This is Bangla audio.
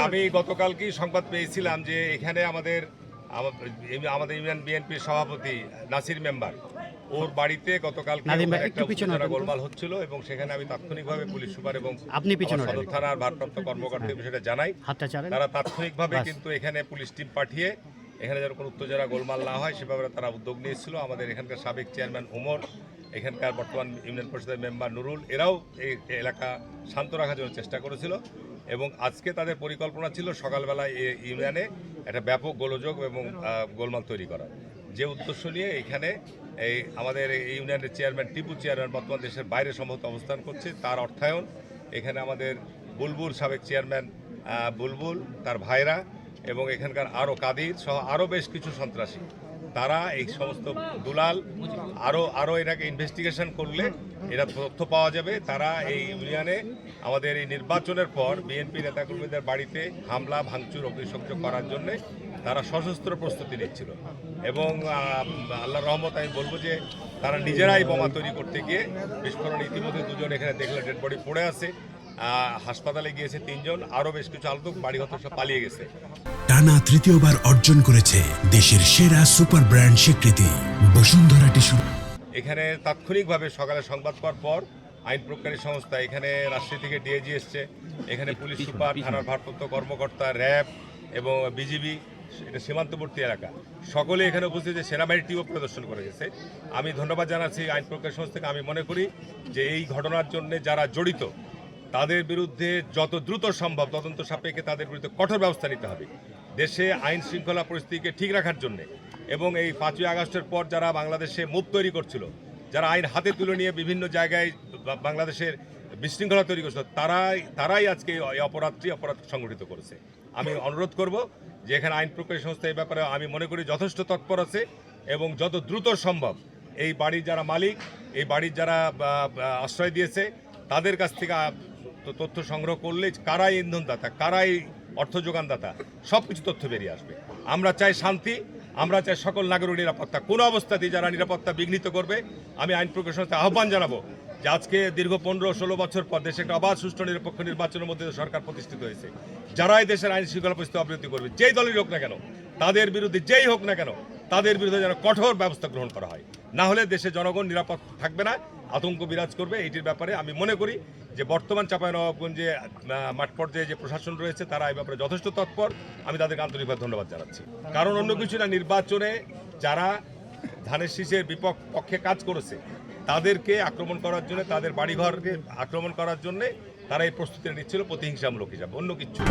আমি গতকালকেই সংবাদ পেয়েছিলাম যে এখানে আমাদের ইউনিয়ন বিএনপির সভাপতি নাসির মেম্বার ওর বাড়িতে গতকালকে একটা উত্তেজনা গোলমাল হচ্ছিল এবং সেখানে আমি তাৎক্ষণিকভাবে পুলিশ সুপার এবং সদর থানার ভারপ্রাপ্ত কর্মকর্তাদের বিষয়টা জানাই। তারা তাৎক্ষণিকভাবে কিন্তু এখানে পুলিশ টিম পাঠিয়ে এখানে যেন কোনো উত্তেজনা গোলমাল না হয় সে ব্যাপারে তারা উদ্যোগ নিয়েছিল। আমাদের এখানকার সাবেক চেয়ারম্যান ওমর, এখানকার বর্তমান ইউনিয়ন পরিষদের মেম্বার নুরুল, এরাও এই এলাকা শান্ত রাখার জন্য চেষ্টা করেছিল এবং আজকে তাদের পরিকল্পনা ছিল সকালবেলায় এই ইউনিয়নে একটা ব্যাপক গোলযোগ এবং গোলমাল তৈরি করা। যে উদ্দেশ্য নিয়ে এখানে এই আমাদের ইউনিয়নের চেয়ারম্যান টিপু চেয়ারম্যান বর্তমান দেশের বাইরে সম্ভবত অবস্থান করছে, তার অর্থায়ন এখানে আমাদের বুলবুল সাবেক চেয়ারম্যান বুলবুল, তার ভাইরা এবং এখানকার আরও কাদির সহ আরও বেশ কিছু সন্ত্রাসী, তারা এই সমস্ত দুলাল আরও এটাকে ইনভেস্টিগেশন করলে এটা তথ্য পাওয়া যাবে। তারা এই ইউনিয়নে আমাদের এই নির্বাচনের পর বিএনপি নেতাকর্মীদের বাড়িতে হামলা ভাঙচুর অগ্নিসংযোগ করার জন্য তারা সশস্ত্র প্রস্তুতি নিচ্ছিল এবং আল্লাহর রহমত আমি বলবো যে তারা নিজেরাই বোমা তৈরি করতে গিয়ে বিস্ফোরণ ইতিমধ্যে দুজন এখানে দেখলে ডেড বডি পড়ে আছে, হাসপাতালে গিয়েছে 3 জন, আরও বেশ কিছু আলোক বাড়ি হতে সব পালিয়ে গেছে। টানা তৃতীয়বার অর্জন করেছে দেশের সেরা সুপার ব্র্যান্ড স্বীকৃতি বসুন্ধরা টিস্যু। এখানে তাৎক্ষণিকভাবে সকালে সংবাদ পাওয়ার পর আইন প্রজ্ঞারী সংস্থা, এখানে রাজশাহী থেকে ডিআইজি এসছে, এখানে পুলিশ সুপার, থানার ভারপ্রাপ্ত কর্মকর্তা, র্যাব এবং বিজিবি, এটা সীমান্তবর্তী এলাকা, সকলে এখানে উপস্থিত সেনাবাহিনীর টিমও প্রদর্শন করে গেছে। আমি ধন্যবাদ জানাচ্ছি আইন প্রজ্ঞারী সংস্থাকে। আমি মনে করি যে এই ঘটনার জন্য যারা জড়িত তাদের বিরুদ্ধে যত দ্রুত সম্ভব তদন্ত সাপেক্ষে তাদের বিরুদ্ধে কঠোর ব্যবস্থা নিতে হবে দেশে আইন শৃঙ্খলা পরিস্থিতিকে ঠিক রাখার জন্য। এবং এই 5ই আগস্টের পর যারা বাংলাদেশে মুভ তৈরি করছিল, যারা আইন হাতে তুলে নিয়ে বিভিন্ন জায়গায় বাংলাদেশের বিশৃঙ্খলা তৈরি করছিল, তারাই আজকে এই অপরাধ সংগঠিত করেছে। আমি অনুরোধ করব যে এখানে আইন প্রজ্ঞারী সংস্থা এই ব্যাপারে আমি মনে করি যথেষ্ট তৎপর আছে এবং যত দ্রুত সম্ভব এই বাড়ির যারা মালিক, এই বাড়ির যারা আশ্রয় দিয়েছে তাদের কাছ থেকে তথ্য সংগ্রহ করলে কারাই ইন্ধনদাতা, কারাই অর্থ যোগানদাতা, সব কিছু তথ্য বেরিয়ে আসবে। আমরা চাই শান্তি, আমরা চাই সকল নাগরিক নিরাপত্তা। কোনো অবস্থাতেই যারা নিরাপত্তা বিঘ্নিত করবে আমি আইন প্রজ্ঞারী সংস্থায় আহ্বান জানাবো যে আজকে দীর্ঘ 15-16 বছর পর দেশে একটা অবাধ সুষ্ঠু নিরপেক্ষ নির্বাচনের মধ্যে সরকার প্রতিষ্ঠিত হয়েছে। যারাই দেশের আইন শৃঙ্খলা পরিস্থিতি অবনতি করবে, যেই দলের হোক না কেন, তাদের বিরুদ্ধে যেই হোক না কেন, তাদের বিরুদ্ধে যেন কঠোর ব্যবস্থা গ্রহণ করা হয়। না হলে দেশে জনগণ নিরাপদ থাকবে না, আতঙ্ক বিরাজ করবে। এইটির ব্যাপারে আমি মনে করি যে বর্তমান চাঁপাইনবাবগঞ্জে মাঠ পর্যায়ে যে প্রশাসন রয়েছে তারা এই ব্যাপারে যথেষ্ট তৎপর। আমি তাদেরকে আন্তরিকভাবে ধন্যবাদ জানাচ্ছি। কারণ অন্য কিছু না, নির্বাচনে যারা ধানের শীষের পক্ষে কাজ করেছে তাদেরকে আক্রমণ করার জন্য, তাদের বাড়িঘরকে আক্রমণ করার জন্য তারা এই প্রস্তুতি নিচ্ছিল প্রতিহিংসামূলক হিসাবে, অন্য কিছু।